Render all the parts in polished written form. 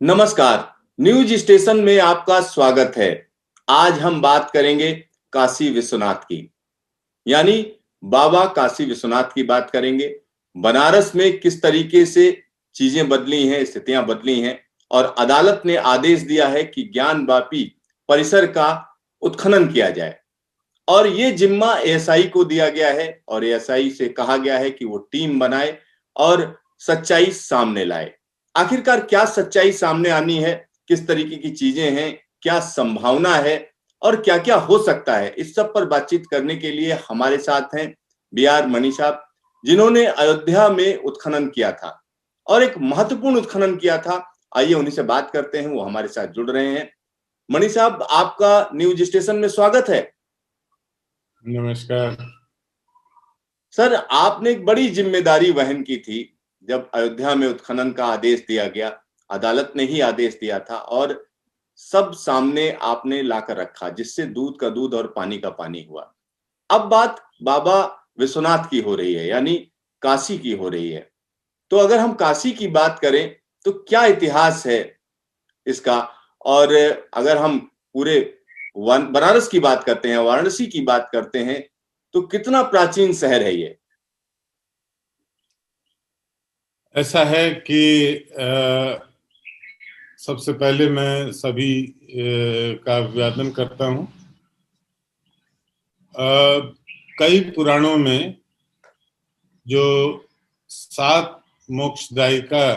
नमस्कार। News station में आपका स्वागत है। आज हम बात करेंगे काशी विश्वनाथ की, यानी बाबा काशी विश्वनाथ की बात करेंगे। बनारस में किस तरीके से चीजें बदली हैं, स्थितियां बदली हैं और अदालत ने आदेश दिया है कि ज्ञानवापी परिसर का उत्खनन किया जाए और ये जिम्मा एएसआई को दिया गया है और एएसआई से कहा गया है कि वो टीम बनाए और सच्चाई सामने लाए। आखिरकार क्या सच्चाई सामने आनी है, किस तरीके की चीजें हैं, क्या संभावना है और क्या क्या हो सकता है, इस सब पर बातचीत करने के लिए हमारे साथ हैं बीआर मणि साहब, जिन्होंने अयोध्या में उत्खनन किया था और एक महत्वपूर्ण उत्खनन किया था। आइए उन्हीं से बात करते हैं, वो हमारे साथ जुड़ रहे हैं। मणि साहब, आपका न्यूज स्टेशन में स्वागत है। नमस्कार। सर, आपने एक बड़ी जिम्मेदारी वहन की थी जब अयोध्या में उत्खनन का आदेश दिया गया। अदालत ने ही आदेश दिया था और सब सामने आपने लाकर रखा, जिससे दूध का दूध और पानी का पानी हुआ। अब बात बाबा विश्वनाथ की हो रही है, यानी काशी की हो रही है। तो अगर हम काशी की बात करें तो क्या इतिहास है इसका, और अगर हम पूरे बनारस की बात करते हैं, वाराणसी की बात करते हैं, तो कितना प्राचीन शहर है ये। ऐसा है कि सबसे पहले मैं सभी का अभिवादन करता हूँ। कई पुराणों में जो 7 मोक्षदायिका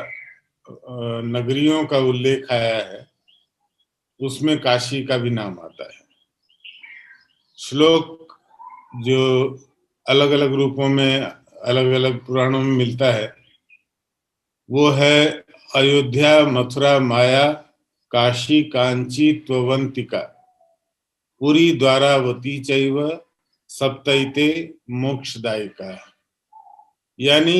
नगरियों का उल्लेख आया है, उसमें काशी का भी नाम आता है। श्लोक जो अलग अलग रूपों में अलग अलग पुराणों में मिलता है, वो है अयोध्या, मथुरा, माया, काशी, कांची, त्ववंतिका, पुरी, द्वारावती चैव सप्तैते मोक्षदायिका। यानी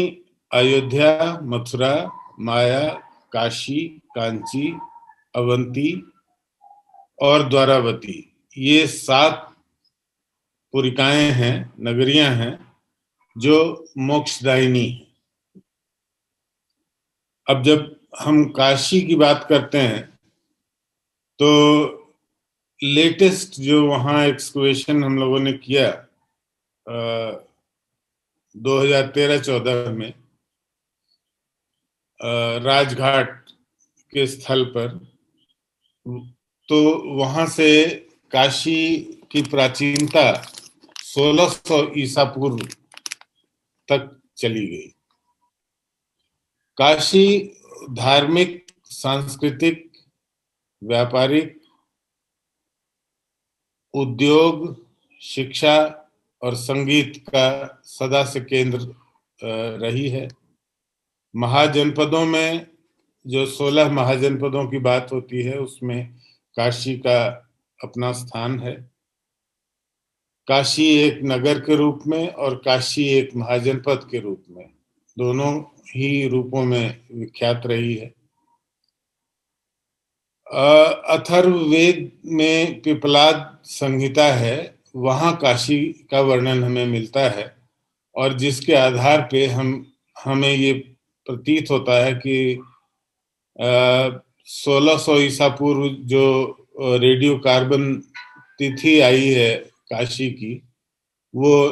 अयोध्या, मथुरा, माया, काशी, कांची, अवंती और द्वारावती, ये 7 पुरिकाएं हैं, नगरियां हैं जो मोक्षदायिनी हैं। अब जब हम काशी की बात करते हैं तो लेटेस्ट जो वहाँ एक्सकवेशन हम लोगों ने किया 2013-14 में राजघाट के स्थल पर, तो वहाँ से काशी की प्राचीनता 1600 ईसा पूर्व तक चली गई। काशी धार्मिक, सांस्कृतिक, व्यापारिक, उद्योग, शिक्षा और संगीत का सदा से केंद्र रही है। महाजनपदों में जो 16 महाजनपदों की बात होती है, उसमें काशी का अपना स्थान है। काशी एक नगर के रूप में और काशी एक महाजनपद के रूप में, दोनों ही रूपों में विख्यात रही है। अथर्ववेद में पिपलाद संहिता है, वहाँ काशी का वर्णन हमें मिलता है और जिसके आधार पे हमें ये प्रतीत होता है कि 1600 ईसा पूर्व जो रेडियो कार्बन तिथि आई है काशी की, वो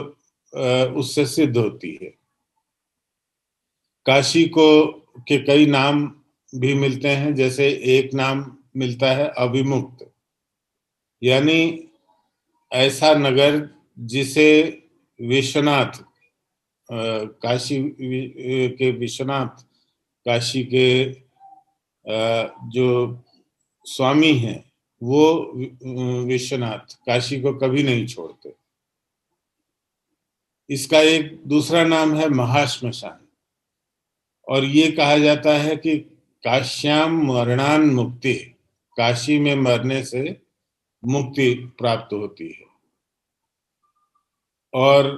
उससे सिद्ध होती है। काशी को के कई नाम भी मिलते हैं, जैसे एक नाम मिलता है अविमुक्त, यानी ऐसा नगर जिसे विश्वनाथ, काशी के विश्वनाथ, काशी के जो स्वामी हैं, वो विश्वनाथ काशी को कभी नहीं छोड़ते। इसका एक दूसरा नाम है महाश्मशान, और ये कहा जाता है कि काश्याम मरणान मुक्ति, काशी में मरने से मुक्ति प्राप्त होती है। और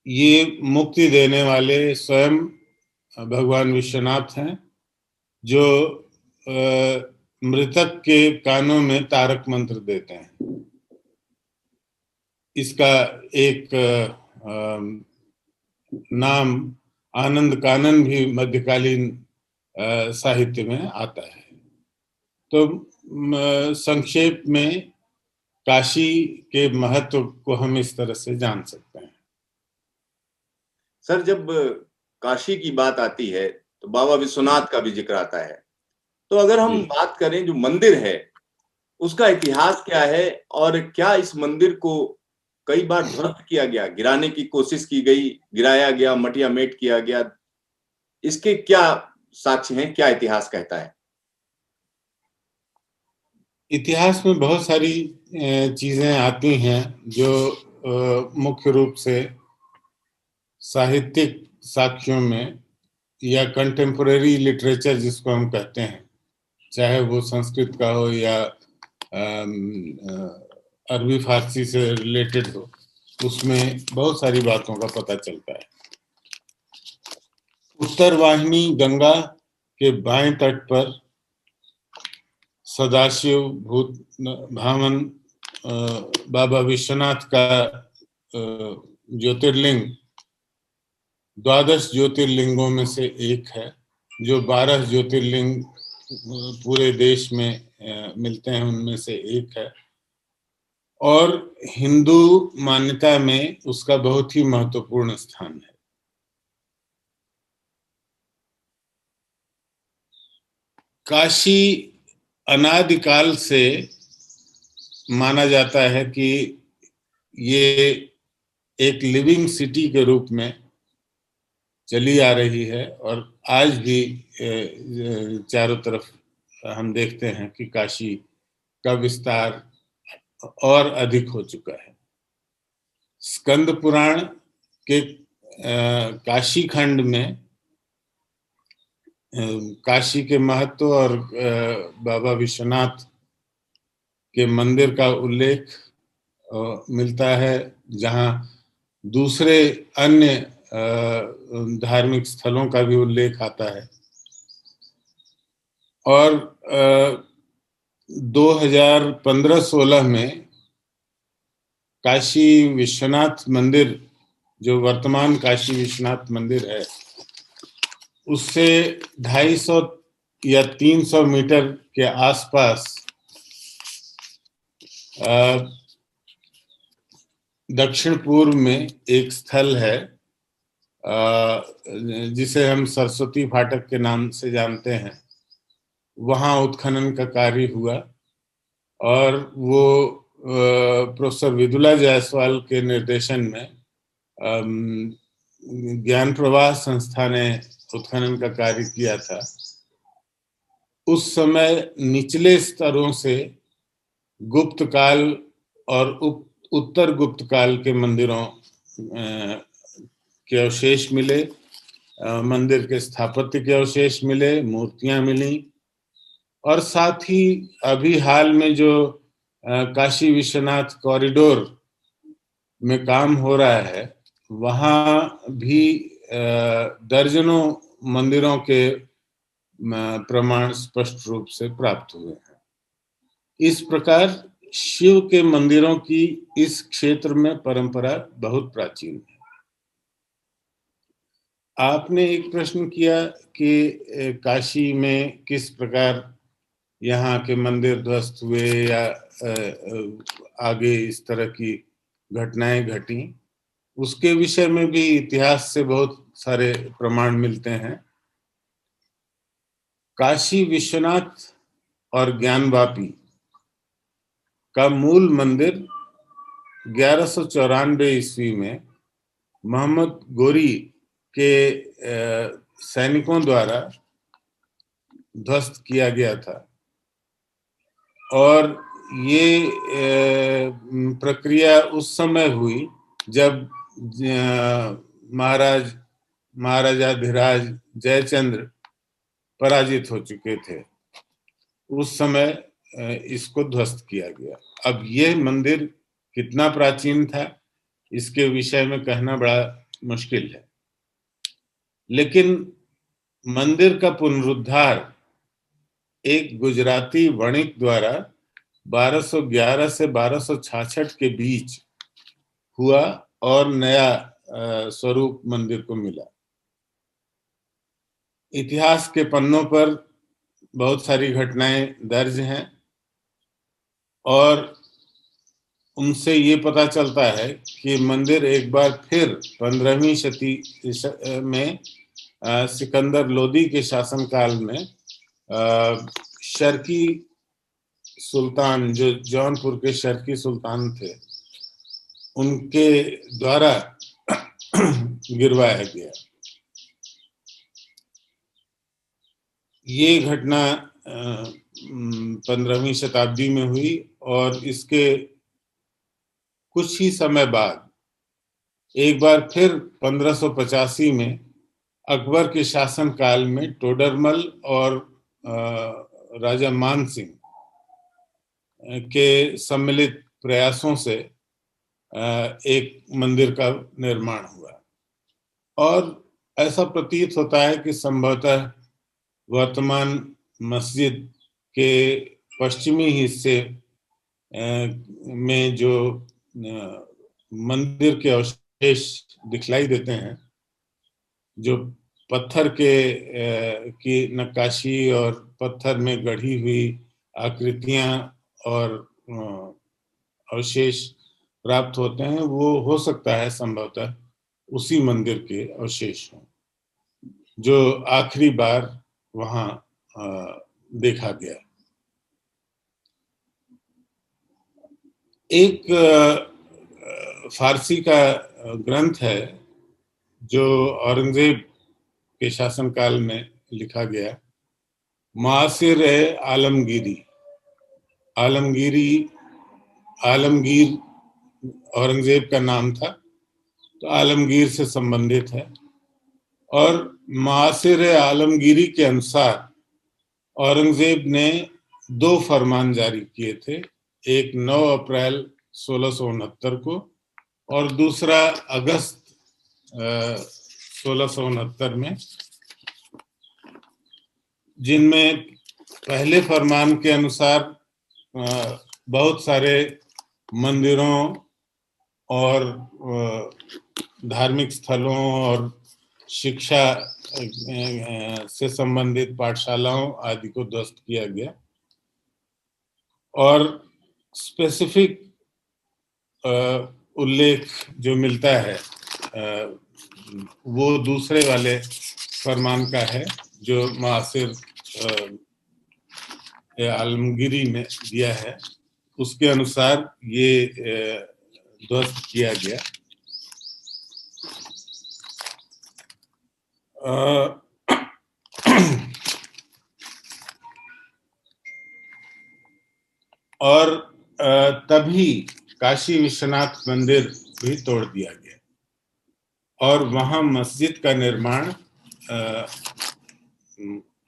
ये मुक्ति देने वाले स्वयं भगवान विश्वनाथ हैं, जो मृतक के कानों में तारक मंत्र देते हैं। इसका एक नाम आनंद कानन भी मध्यकालीन साहित्य में आता है। तो संक्षेप में काशी के महत्व को हम इस तरह से जान सकते हैं। सर, जब काशी की बात आती है तो बाबा विश्वनाथ का भी जिक्र आता है। तो अगर हम बात करें जो मंदिर है उसका इतिहास क्या है, और क्या इस मंदिर को कई बार ध्वस्त किया गया, गिराने की कोशिश की गई, गिराया गया, मटियामेट किया गया, इसके क्या साक्ष्य हैं, क्या इतिहास कहता है? इतिहास में बहुत सारी चीजें आती हैं जो मुख्य रूप से साहित्यिक साक्ष्यों में या कंटेम्पोरेरी लिटरेचर जिसको हम कहते हैं, चाहे वो संस्कृत का हो या अरबी फारसी से रिलेटेड हो, उसमें बहुत सारी बातों का पता चलता है। उत्तर वाहिनी गंगा के बाएं तट पर सदाशिव भूत भावन बाबा विश्वनाथ का ज्योतिर्लिंग 12 ज्योतिर्लिंगों में से एक है, जो 12 ज्योतिर्लिंग पूरे देश में मिलते हैं, उनमें से एक है, और हिंदू मान्यता में उसका बहुत ही महत्वपूर्ण स्थान है। काशी अनादिकाल से माना जाता है कि ये एक लिविंग सिटी के रूप में चली आ रही है, और आज भी चारों तरफ हम देखते हैं कि काशी का विस्तार और अधिक हो चुका है। स्कंद पुराण के काशी खंड में काशी के महत्व और बाबा विश्वनाथ के मंदिर का उल्लेख मिलता है, जहां दूसरे अन्य धार्मिक स्थलों का भी उल्लेख आता है। और 2015-16 में काशी विश्वनाथ मंदिर, जो वर्तमान काशी विश्वनाथ मंदिर है, उससे 250 या 300 मीटर के आसपास दक्षिण पूर्व में एक स्थल है जिसे हम सरस्वती फाटक के नाम से जानते हैं। वहां उत्खनन का कार्य हुआ, और वो प्रोफेसर विदुला जायसवाल के निर्देशन में ज्ञान प्रवाह संस्था ने उत्खनन का कार्य किया था। उस समय निचले स्तरों से गुप्त काल और उत्तर गुप्त काल के मंदिरों के अवशेष मिले, मंदिर के स्थापत्य के अवशेष मिले, मूर्तियां मिली, और साथ ही अभी हाल में जो काशी विश्वनाथ कॉरिडोर में काम हो रहा है, वहां भी दर्जनों मंदिरों के प्रमाण स्पष्ट रूप से प्राप्त हुए हैं। इस प्रकार शिव के मंदिरों की इस क्षेत्र में परंपरा बहुत प्राचीन है। आपने एक प्रश्न किया कि काशी में किस प्रकार यहाँ के मंदिर ध्वस्त हुए या आगे इस तरह की घटनाएं घटी। उसके विषय में भी इतिहास से बहुत सारे प्रमाण मिलते हैं। काशी विश्वनाथ और ज्ञानवापी का मूल मंदिर 1194 ईस्वी में मोहम्मद गोरी के सैनिकों द्वारा ध्वस्त किया गया था, और ये प्रक्रिया उस समय हुई जब महाराजाधिराज जयचंद्र पराजित हो चुके थे। उस समय इसको ध्वस्त किया गया। अब ये मंदिर कितना प्राचीन था, इसके विषय में कहना बड़ा मुश्किल है, लेकिन मंदिर का पुनरुद्धार एक गुजराती वणिक द्वारा 1211 से 1266 के बीच हुआ, और नया स्वरूप मंदिर को मिला। इतिहास के पन्नों पर बहुत सारी घटनाएं दर्ज हैं और उनसे ये पता चलता है कि मंदिर एक बार फिर 15वीं शती में सिकंदर लोदी के शासनकाल में शर्की सुल्तान, जो जौनपुर के शर्की सुल्तान थे, उनके द्वारा गिरवाया गया। ये घटना 15वीं शताब्दी में हुई और इसके कुछ ही समय बाद एक बार फिर 1585 में अकबर के शासनकाल में टोडरमल और राजा मान सिंह के सम्मिलित प्रयासों से एक मंदिर का निर्माण हुआ और ऐसा प्रतीत होता है कि संभवतः वर्तमान मस्जिद के पश्चिमी हिस्से में जो मंदिर के अवशेष दिखलाई देते हैं, जो पत्थर की नक्काशी और पत्थर में गढ़ी हुई आकृतियां और अवशेष प्राप्त होते हैं, वो हो सकता है संभवतः उसी मंदिर के अवशेष हों जो आखिरी बार वहां देखा गया। एक फारसी का ग्रंथ है जो औरंगजेब के शासनकाल में लिखा गया, मुआसिर आलमगीरी। आलमगीर औरंगजेब का नाम था, तो आलमगीर से संबंधित है। और मुआसिर आलमगीरी के अनुसार औरंगजेब ने 2 फरमान जारी किए थे, एक 9 अप्रैल 1669 को और दूसरा अगस्त 1669 में, जिनमें पहले फरमान के अनुसार बहुत सारे मंदिरों और धार्मिक स्थलों और शिक्षा से संबंधित पाठशालाओं आदि को ध्वस्त किया गया और स्पेसिफिक उल्लेख जो मिलता है वो दूसरे वाले फरमान का है जो मुआसिर आलमगीरी ने दिया है। उसके अनुसार ये ध्वस्त किया गया। और तभी काशी विश्वनाथ मंदिर भी तोड़ दिया गया और वहां मस्जिद का निर्माण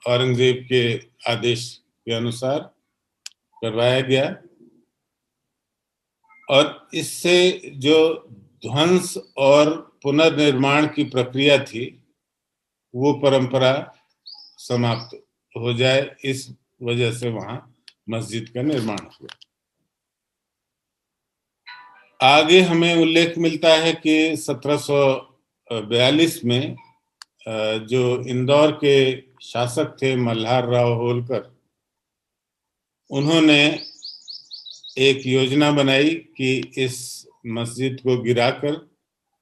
औरंगजेब के आदेश के अनुसार करवाया गया और इससे जो ध्वंस और पुनर्निर्माण की प्रक्रिया थी वो परंपरा समाप्त हो जाए, इस वजह से वहां मस्जिद का निर्माण हुआ। आगे हमें उल्लेख मिलता है कि 1742 में जो इंदौर के शासक थे मल्हार राव होलकर, उन्होंने एक योजना बनाई कि इस मस्जिद को गिराकर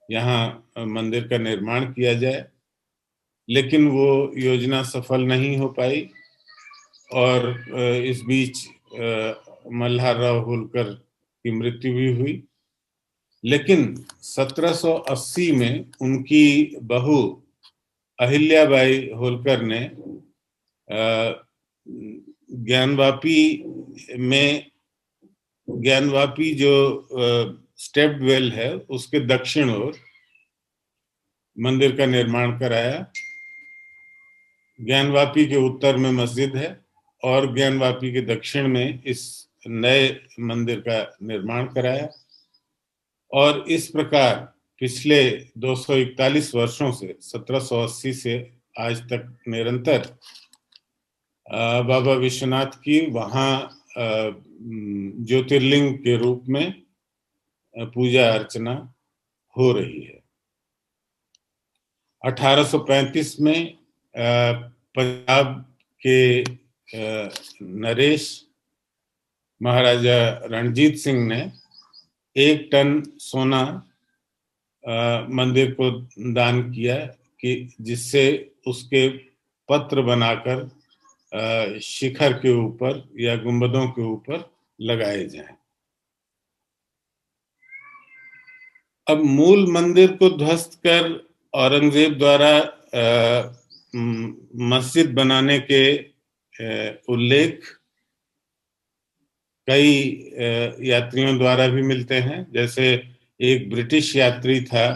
यहाँ मंदिर का निर्माण किया जाए, लेकिन वो योजना सफल नहीं हो पाई और इस बीच मल्हार राव होलकर की मृत्यु भी हुई। लेकिन 1780 में उनकी बहू अहिल्याबाई होलकर ने ज्ञानवापी जो स्टेप्ड वेल है उसके दक्षिण ओर मंदिर का निर्माण कराया। ज्ञानवापी के उत्तर में मस्जिद है और ज्ञानवापी के दक्षिण में इस नए मंदिर का निर्माण कराया और इस प्रकार पिछले 241 वर्षों से 1780 से आज तक निरंतर बाबा विश्वनाथ की वहां ज्योतिर्लिंग के रूप में पूजा अर्चना हो रही है। 1835 में पंजाब के नरेश महाराजा रणजीत सिंह ने 1 टन सोना मंदिर को दान किया कि जिससे उसके पत्र बनाकर शिखर के ऊपर या गुंबदों के ऊपर लगाए जाएं। अब मूल मंदिर को ध्वस्त कर औरंगजेब द्वारा मस्जिद बनाने के उल्लेख कई यात्रियों द्वारा भी मिलते हैं। जैसे एक ब्रिटिश यात्री था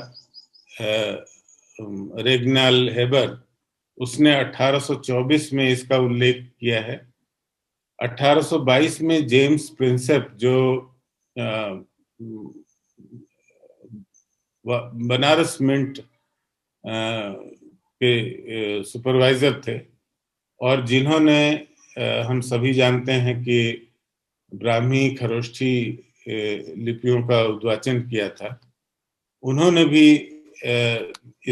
रेगनाल हेबर, उसने 1824 में इसका उल्लेख किया है। 1822 में जेम्स प्रिंसेप जो बनारस मिंट के सुपरवाइजर थे और जिन्होंने हम सभी जानते हैं कि ब्राह्मी खरोष्ठी लिपियों का उद्वाचन किया था, उन्होंने भी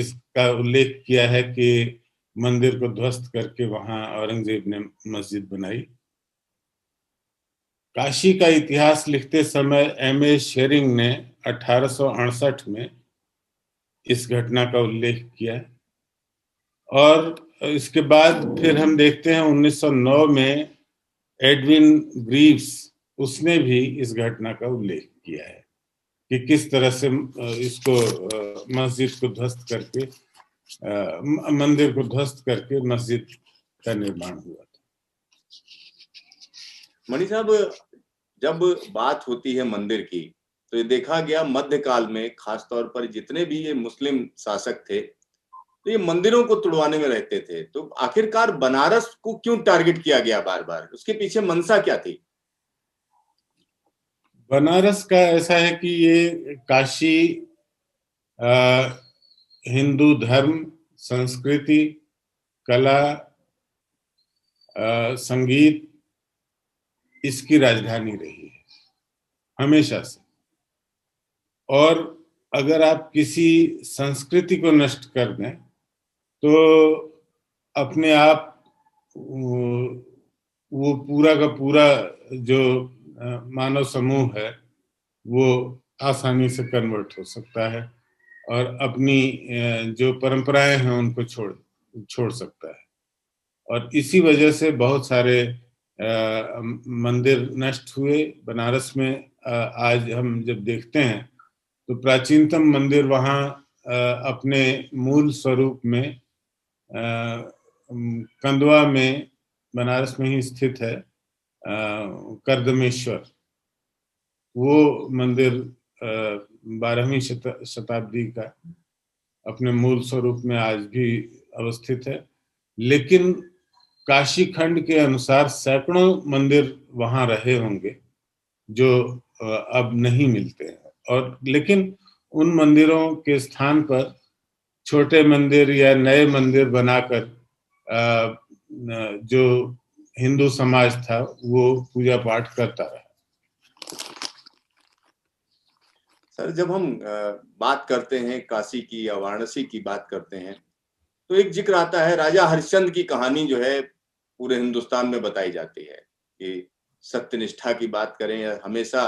इसका उल्लेख किया है कि मंदिर को ध्वस्त करके वहां औरंगजेब ने मस्जिद बनाई। काशी का इतिहास लिखते समय M.A. शेरिंग ने 1868 में इस घटना का उल्लेख किया और इसके बाद फिर हम देखते हैं 1909 में एडविन ग्रीव्स, उसने भी इस घटना का उल्लेख किया है कि किस तरह से इसको मस्जिद को ध्वस्त करके मंदिर को ध्वस्त करके मस्जिद का निर्माण हुआ था। मणि साहब, जब बात होती है मंदिर की तो ये देखा गया मध्यकाल में खासतौर पर जितने भी ये मुस्लिम शासक थे तो ये मंदिरों को तुड़वाने में रहते थे। तो आखिरकार बनारस को क्यों टारगेट किया गया बार बार, उसके पीछे मंशा क्या थी? बनारस का ऐसा है कि ये काशी हिंदू धर्म, संस्कृति, कला, संगीत, इसकी राजधानी रही है हमेशा से। और अगर आप किसी संस्कृति को नष्ट कर दें तो अपने आप वो पूरा का पूरा जो मानव समूह है वो आसानी से कन्वर्ट हो सकता है और अपनी जो परंपराएं हैं उनको छोड़ सकता है। और इसी वजह से बहुत सारे मंदिर नष्ट हुए बनारस में। आज हम जब देखते हैं तो प्राचीनतम मंदिर वहाँ अपने मूल स्वरूप में कंदवा में, बनारस में ही स्थित है कर्दमेश्वर। वो मंदिर 12वीं शताब्दी का अपने मूल स्वरूप में आज भी अवस्थित है। लेकिन काशी खंड के अनुसार सैकड़ों मंदिर वहां रहे होंगे जो अब नहीं मिलते हैं। और लेकिन उन मंदिरों के स्थान पर छोटे मंदिर या नए मंदिर बनाकर जो हिंदू समाज था वो पूजा पाठ करता रहा। सर, जब हम बात करते हैं काशी की या वाराणसी की बात करते हैं तो एक जिक्र आता है राजा हरिश्चंद्र की कहानी जो है पूरे हिंदुस्तान में बताई जाती है कि सत्यनिष्ठा की बात करें या हमेशा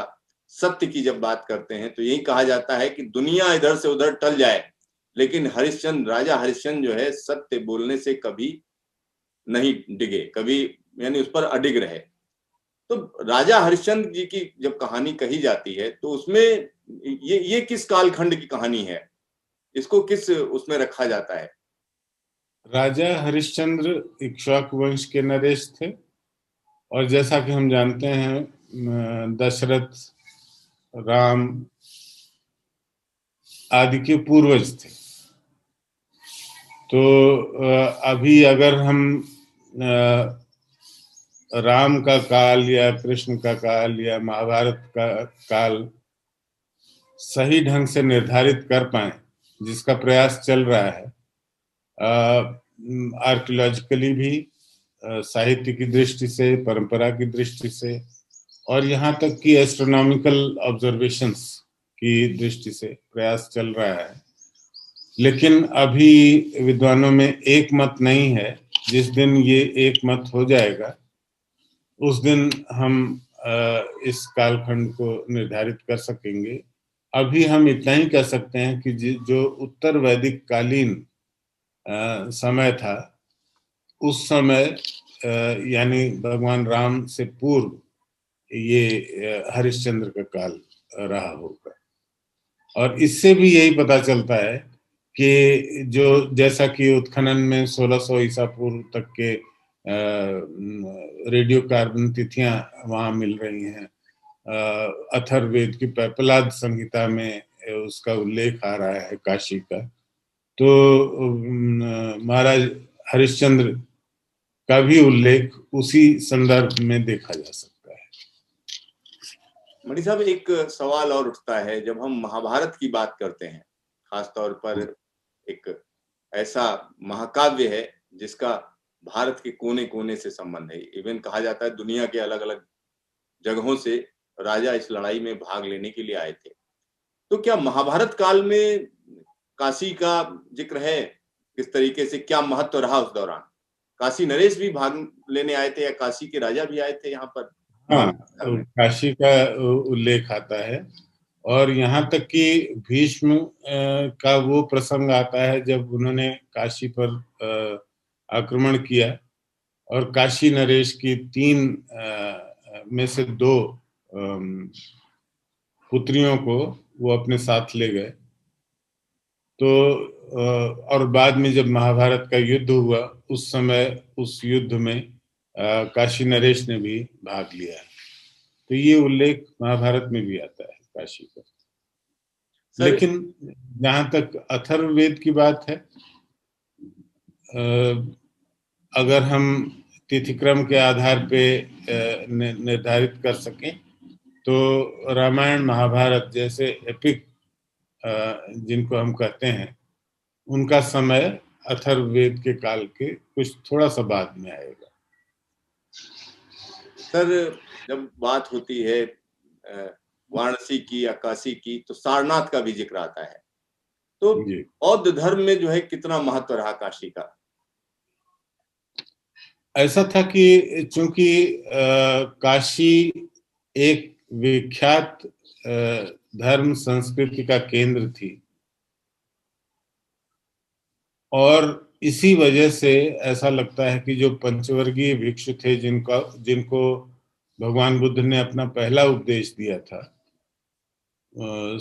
सत्य की जब बात करते हैं तो यही कहा जाता है कि दुनिया इधर से उधर टल जाए लेकिन राजा हरिश्चंद्र जो है सत्य बोलने से कभी नहीं डिगे, कभी यानी उस पर अडिग रहे। तो राजा हरिश्चंद्र जी की जब कहानी कही जाती है तो उसमें ये किस कालखंड की कहानी है, इसको किस उसमें रखा जाता है? राजा हरिश्चंद्र इक्ष्वाकु वंश के नरेश थे और जैसा कि हम जानते हैं दशरथ, राम आदि के पूर्वज थे। तो अभी अगर हम राम का काल या कृष्ण का काल या महाभारत का काल सही ढंग से निर्धारित कर पाए, जिसका प्रयास चल रहा है आर्कियोलॉजिकली भी, साहित्य की दृष्टि से, परंपरा की दृष्टि से और यहाँ तक कि एस्ट्रोनॉमिकल ऑब्जर्वेशंस की दृष्टि से प्रयास चल रहा है, लेकिन अभी विद्वानों में एक मत नहीं है। जिस दिन ये एक मत हो जाएगा उस दिन हम इस कालखंड को निर्धारित कर सकेंगे। अभी हम इतना ही कह सकते हैं कि जो उत्तर वैदिक कालीन समय था, उस समय यानी भगवान राम से पूर्व ये हरिश्चंद्र का काल रहा होगा। और इससे भी यही पता चलता है कि जो जैसा कि उत्खनन में 1600 ईसा पूर्व तक के रेडियो कार्बन तिथियां वहां मिल रही हैं। अथर्ववेद की पैपलाद संहिता में उसका उल्लेख आ रहा है काशी का। तो महाराज हरिश्चंद्र का भी उल्लेख उसी संदर्भ में देखा जा सकता है। मणि साहब, एक सवाल और उठता है जब हम महाभारत की बात करते हैं, खासतौर पर एक ऐसा महाकाव्य है जिसका भारत के कोने कोने से संबंध है। इवन कहा जाता है दुनिया के अलग अलग जगहों से राजा इस लड़ाई में भाग लेने के लिए आए थे। तो क्या महाभारत काल में काशी का जिक्र है? किस तरीके से, क्या महत्व रहा उस दौरान? काशी नरेश भी भाग लेने आए थे या काशी के राजा भी आए थे यहाँ पर? हाँ, काशी का उल्लेख आता है। और यहाँ तक कि भीष्म का वो प्रसंग आता है जब उन्होंने काशी पर आक्रमण किया और काशी नरेश की 3 में से 2 पुत्रियों को वो अपने साथ ले गए। तो और बाद में जब महाभारत का युद्ध हुआ उस समय उस युद्ध में काशी नरेश ने भी भाग लिया। तो ये उल्लेख महाभारत में भी आता है काशी का। लेकिन जहां तक अथर्ववेद की बात है, अगर हम तिथिक्रम के आधार पे निर्धारित कर सकें तो रामायण महाभारत जैसे एपिक जिनको हम कहते हैं उनका समय अथर्ववेद के काल के कुछ थोड़ा सा बाद में आएगा। सर, जब बात होती है वाराणसी की या काशी की तो सारनाथ का भी जिक्र आता है। तो बौद्ध धर्म में जो है कितना महत्व रहा काशी का? ऐसा था कि चूंकि काशी एक विख्यात धर्म संस्कृति का केंद्र थी और इसी वजह से ऐसा लगता है कि जो पंचवर्गीय भिक्षु थे जिनको भगवान बुद्ध ने अपना पहला उपदेश दिया था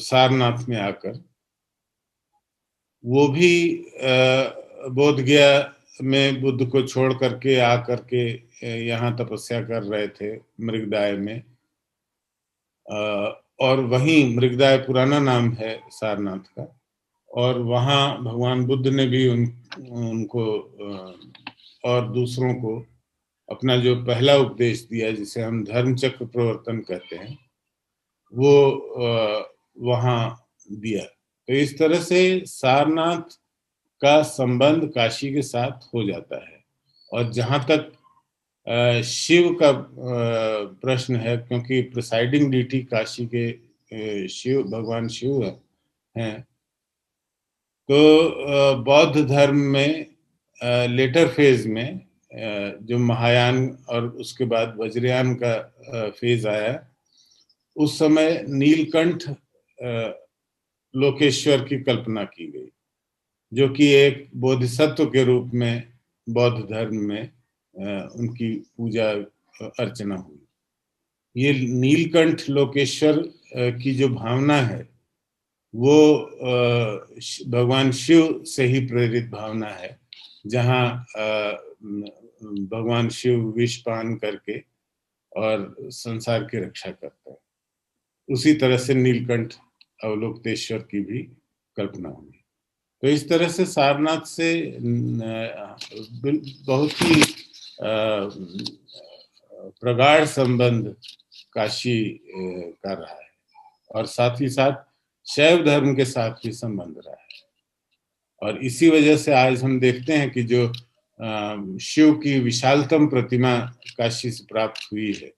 सारनाथ में आकर, वो भी बोधगया में बुद्ध को छोड़ करके आकर के यहाँ तपस्या कर रहे थे मृगदाय में। और वहीं मृगदाय पुराना नाम है सारनाथ का। और वहाँ भगवान बुद्ध ने भी उनको और दूसरों को अपना जो पहला उपदेश दिया जिसे हम धर्म चक्र प्रवर्तन कहते हैं वो वहाँ दिया। तो इस तरह से सारनाथ का संबंध काशी के साथ हो जाता है। और जहाँ तक शिव का प्रश्न है, क्योंकि प्रिसाइडिंग डीटी काशी के शिव भगवान शिव हैं, तो बौद्ध धर्म में लेटर फेज में जो महायान और उसके बाद वज्रयान का फेज आया, उस समय नीलकंठ लोकेश्वर की कल्पना की गई, जो कि एक बोधिसत्व के रूप में बौद्ध धर्म में उनकी पूजा अर्चना हुई। ये नीलकंठ लोकेश्वर की जो भावना है वो भगवान शिव से ही प्रेरित भावना है, जहाँ भगवान शिव विष पान करके और संसार की रक्षा करते हैं। उसी तरह से नीलकंठ अवलोकतेश्वर की भी कल्पना हुई। तो इस तरह से सारनाथ से बहुत ही प्रगाढ़ संबंध काशी का रहा है और साथ ही साथ शैव धर्म के साथ भी संबंध रहा है। और इसी वजह से आज हम देखते हैं कि जो शिव की विशालतम प्रतिमा काशी से प्राप्त हुई है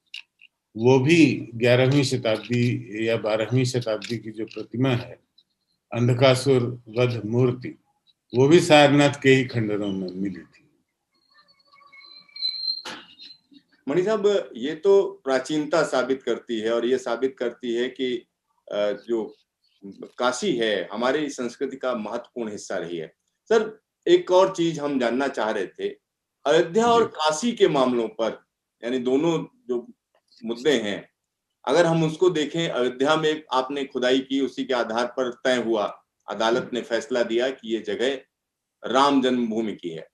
वो भी 11वीं शताब्दी या 12वीं शताब्दी की जो प्रतिमा है, अंधकासुर वध मूर्ति, वो भी सारनाथ के ही खंडरों में मिली थी। मणि साहब, ये तो प्राचीनता साबित करती है और ये साबित करती है कि जो काशी है हमारी संस्कृति का महत्वपूर्ण हिस्सा रही है। सर, एक और चीज हम जानना चाह रहे थे, अयोध्या और जी काशी के मामलों पर, यानी दोनों जो मुद्दे हैं, अगर हम उसको देखें, अयोध्या में आपने खुदाई की, उसी के आधार पर तय हुआ, अदालत ने फैसला दिया कि ये जगह राम जन्मभूमि की है।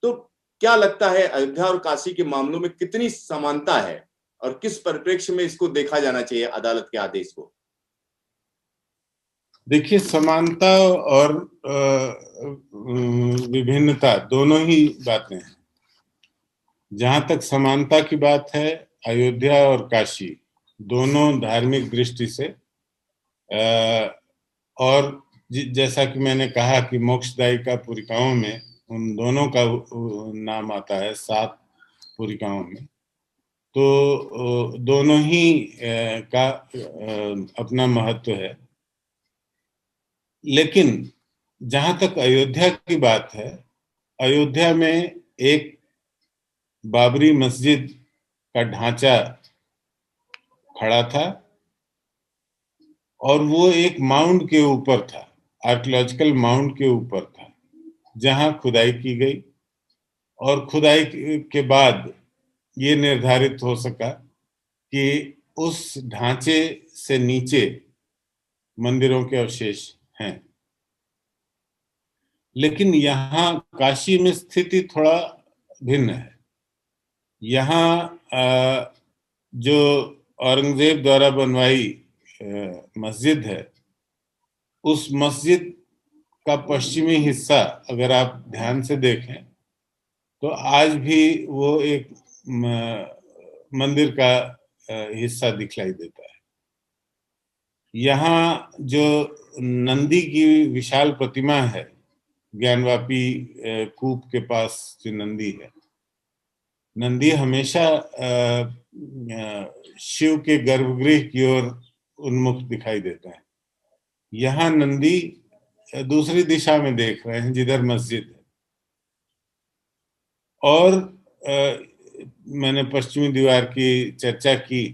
तो क्या लगता है अयोध्या और काशी के मामलों में कितनी समानता है और किस परिप्रेक्ष्य में इसको देखा जाना चाहिए अदालत के आदेश को? देखिए, समानता और विभिन्नता दोनों ही बातें हैं। जहां तक समानता की बात है, अयोध्या और काशी दोनों धार्मिक दृष्टि से और जैसा कि मैंने कहा कि मोक्षदायिका पुरिकाओं में उन दोनों का नाम आता है 7 पुरिकाओं में, तो दोनों ही का अपना महत्व है। लेकिन जहां तक अयोध्या की बात है, अयोध्या में एक बाबरी मस्जिद का ढांचा खड़ा था और वो एक माउंट के ऊपर था, आर्कियोलॉजिकल माउंट के ऊपर था, जहां खुदाई की गई और खुदाई के बाद ये निर्धारित हो सका कि उस ढांचे से नीचे मंदिरों के अवशेष हैं। लेकिन यहाँ काशी में स्थिति थोड़ा भिन्न है। यहाँ जो औरंगजेब द्वारा बनवाई मस्जिद है, उस मस्जिद का पश्चिमी हिस्सा अगर आप ध्यान से देखें तो आज भी वो एक मंदिर का हिस्सा दिखलाई देता है। यहाँ जो नंदी की विशाल प्रतिमा है, ज्ञानवापी कूप के पास जो नंदी है, नंदी हमेशा शिव के गर्भगृह की ओर उन्मुख दिखाई देता है। यहाँ नंदी दूसरी दिशा में देख रहे हैं जिधर मस्जिद है। और मैंने पश्चिमी दीवार की चर्चा की,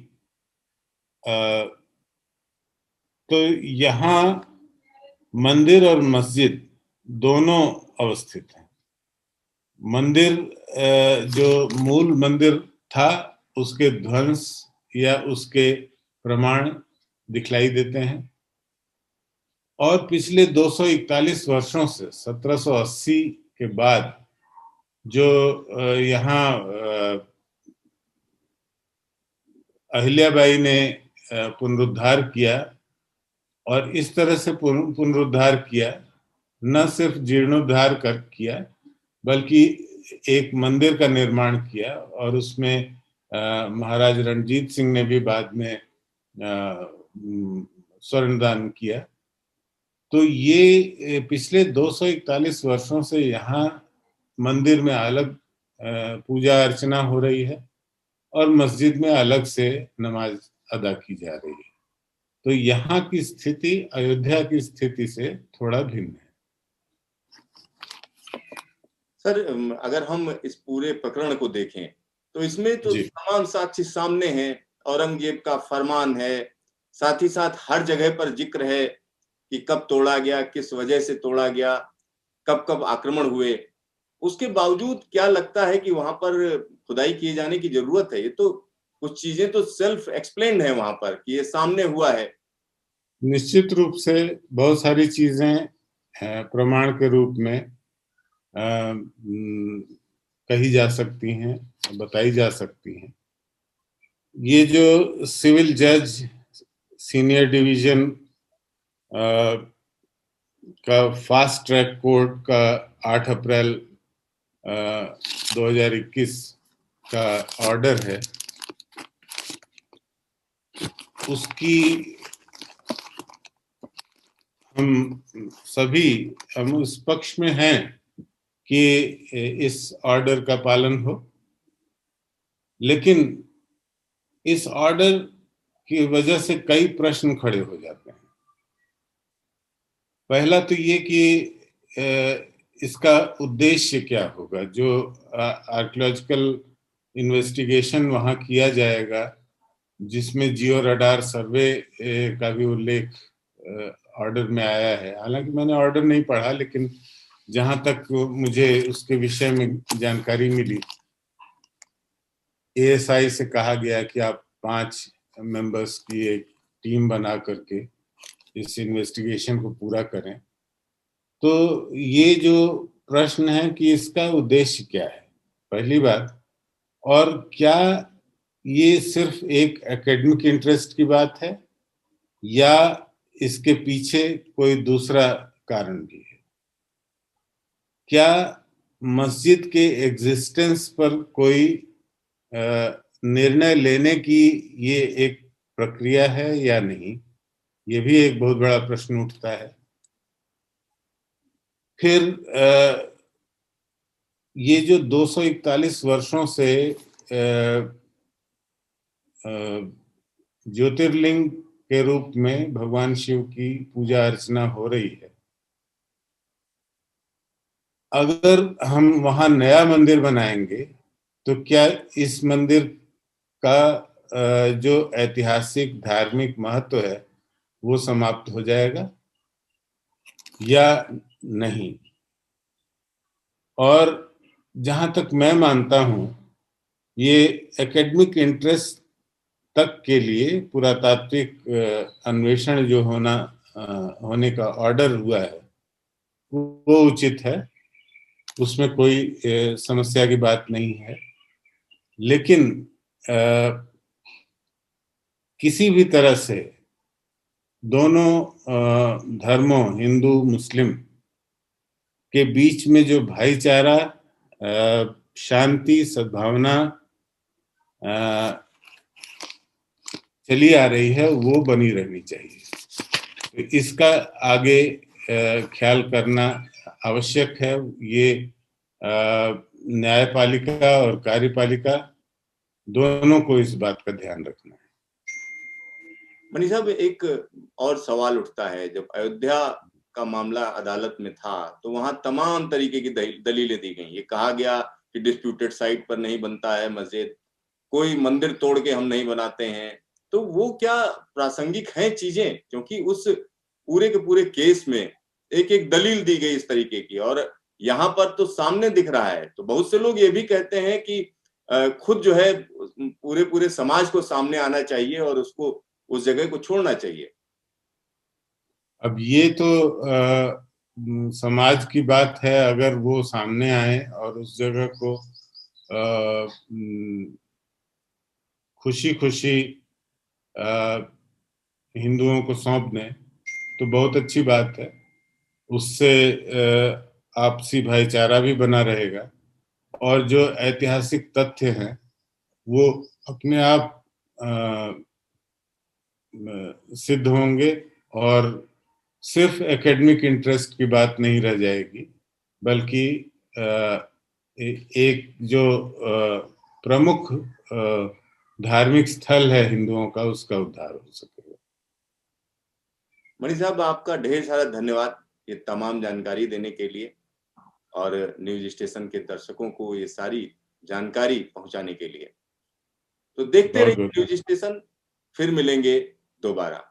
तो यहाँ मंदिर और मस्जिद दोनों अवस्थित हैं। मंदिर जो मूल मंदिर था उसके ध्वंस या उसके प्रमाण दिखलाई देते हैं और पिछले 241 वर्षों से 1780 के बाद जो यहाँ अहिल्याबाई ने पुनरुद्धार किया और इस तरह से पुनरुद्धार किया, न सिर्फ जीर्णोद्धार कर किया बल्कि एक मंदिर का निर्माण किया और उसमें महाराज रणजीत सिंह ने भी बाद में स्वर्णदान किया। तो ये पिछले 241 वर्षों से यहाँ मंदिर में अलग पूजा अर्चना हो रही है और मस्जिद में अलग से नमाज अदा की जा रही है। तो यहाँ की स्थिति अयोध्या की स्थिति से थोड़ा भिन्न है। सर, अगर हम इस पूरे प्रकरण को देखें तो इसमें तो तमाम साक्ष्य सामने हैं। औरंगजेब का फरमान है, साथ ही साथ हर जगह पर जिक्र है कि कब तोड़ा गया, किस वजह से तोड़ा गया, कब कब आक्रमण हुए। उसके बावजूद क्या लगता है कि वहां पर खुदाई किए जाने की जरूरत है? ये तो कुछ चीजें तो सेल्फ एक्सप्लेन्ड है वहां पर कि ये सामने हुआ है। निश्चित रूप से बहुत सारी चीजें प्रमाण के रूप में कही जा सकती हैं, बताई जा सकती हैं। ये जो सिविल जज सीनियर डिवीजन का फास्ट ट्रैक कोर्ट का 8 अप्रैल 2021 का ऑर्डर है, उसकी हम उस पक्ष में हैं कि इस ऑर्डर का पालन हो। लेकिन इस ऑर्डर की वजह से कई प्रश्न खड़े हो जाते हैं। पहला तो ये कि इसका उद्देश्य क्या होगा? जो आर्कियोलॉजिकल इन्वेस्टिगेशन वहां किया जाएगा, जिसमें जियो रडार सर्वे का भी उल्लेख ऑर्डर में आया है। हालांकि मैंने ऑर्डर नहीं पढ़ा, लेकिन जहां तक मुझे उसके विषय में जानकारी मिली, एएसआई से कहा गया कि आप 5 मेंबर्स की एक टीम बना करके इस इन्वेस्टिगेशन को पूरा करें। तो ये जो प्रश्न है कि इसका उद्देश्य क्या है, पहली बात, और क्या ये सिर्फ एक एकेडमिक इंटरेस्ट की बात है या इसके पीछे कोई दूसरा कारण भी है? क्या मस्जिद के एग्जिस्टेंस पर कोई निर्णय लेने की ये एक प्रक्रिया है या नहीं? ये भी एक बहुत बड़ा प्रश्न उठता है। फिर ये जो 241 वर्षों से ज्योतिर्लिंग के रूप में भगवान शिव की पूजा अर्चना हो रही है, अगर हम वहां नया मंदिर बनाएंगे तो क्या इस मंदिर का जो ऐतिहासिक धार्मिक महत्व है वो समाप्त हो जाएगा या नहीं? और जहां तक मैं मानता हूं, ये एकेडमिक इंटरेस्ट तक के लिए पुरातात्विक अन्वेषण जो होने का ऑर्डर हुआ है वो उचित है, उसमें कोई समस्या की बात नहीं है। लेकिन किसी भी तरह से दोनों धर्मों, हिंदू मुस्लिम के बीच में जो भाईचारा, शांति, सद्भावना चली आ रही है वो बनी रहनी चाहिए। तो इसका आगे ख्याल करना आवश्यक है। ये न्यायपालिका और कार्यपालिका दोनों को इस बात का ध्यान रखना है। मनीष साहब, एक और सवाल उठता है, जब अयोध्या का मामला अदालत में था तो वहां तमाम तरीके की दलीलें दी गई। ये कहा गया कि डिस्प्यूटेड साइट पर नहीं बनता है मस्जिद, कोई मंदिर तोड़ के हम नहीं बनाते हैं। तो वो क्या प्रासंगिक हैं चीजें? क्योंकि उस पूरे के पूरे केस में एक एक दलील दी गई इस तरीके की, और यहाँ पर तो सामने दिख रहा है। तो बहुत से लोग ये भी कहते हैं कि खुद जो है पूरे पूरे समाज को सामने आना चाहिए और उसको उस जगह को छोड़ना चाहिए। अब ये तो समाज की बात है, अगर वो सामने आए और उस जगह को खुशी खुशी हिंदुओं को सौंप दें तो बहुत अच्छी बात है। उससे आपसी भाईचारा भी बना रहेगा और जो ऐतिहासिक तथ्य हैं वो अपने आप सिद्ध होंगे और सिर्फ एकेडमिक इंटरेस्ट की बात नहीं रह जाएगी, बल्कि एक जो प्रमुख धार्मिक स्थल है हिंदुओं का, उसका उद्धार हो सकेगा। मणि साहब, आपका ढेर सारा धन्यवाद ये तमाम जानकारी देने के लिए और न्यूज स्टेशन के दर्शकों को ये सारी जानकारी पहुंचाने के लिए। तो देखते रहिए न्यूज स्टेशन, फिर मिलेंगे दोबारा।